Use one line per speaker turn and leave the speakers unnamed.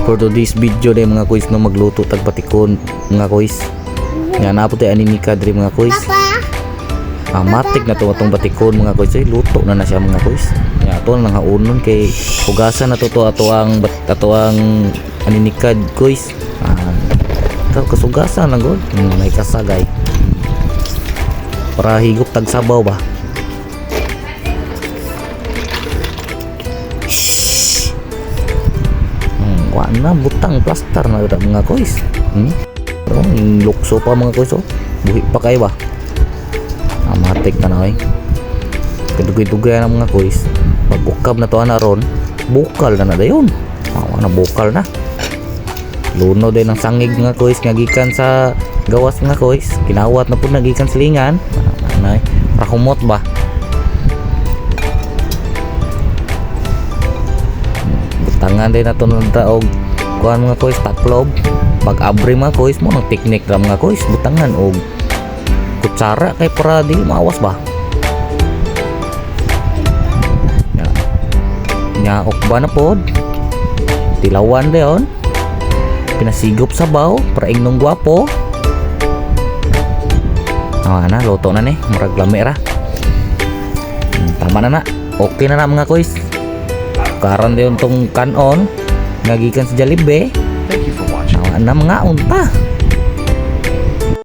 for today's video day mga kuys no magluto tag batikon mga kuys. Nga na po tayo anini kadri mga kuys. Matik na to atong batikon mga kuys. Luto na siya mga kuys. Nga to nang haunon kay hugasan na to ato ang aninikad kuys. Kasugasan lang god. May kasagay. Para higop tag sabaw ba. Na butang plaster na mga kuys. Lukso pa mga kuys. Buhi pa kayo ba? Matik na na kadugay-dugay na mga kuys. Magbukab na to na ron. Bukal na dayon. Na bukal na. Luno din ng sangig mga kuys nga gikan sa gawas mga kuys. Kinawat na po nagikan silingan. Para kumot ba? Butangan din na to ng taog kuhan mga kuys taklob. Pag abri mga kuys mo ng teknik ra mga kuys butangan og kutsara kay para dili maawas ba. Nya okba na pod. Tilawan dayon. Pinasigop sa baw para ingnong gwapo. Na luto na ni murag lami ra. Tama na na. Okay na na mga kuys. Karon dayon tong kanon ngagikan sa Jollibee.
Thank you for watching.
Na mga unta.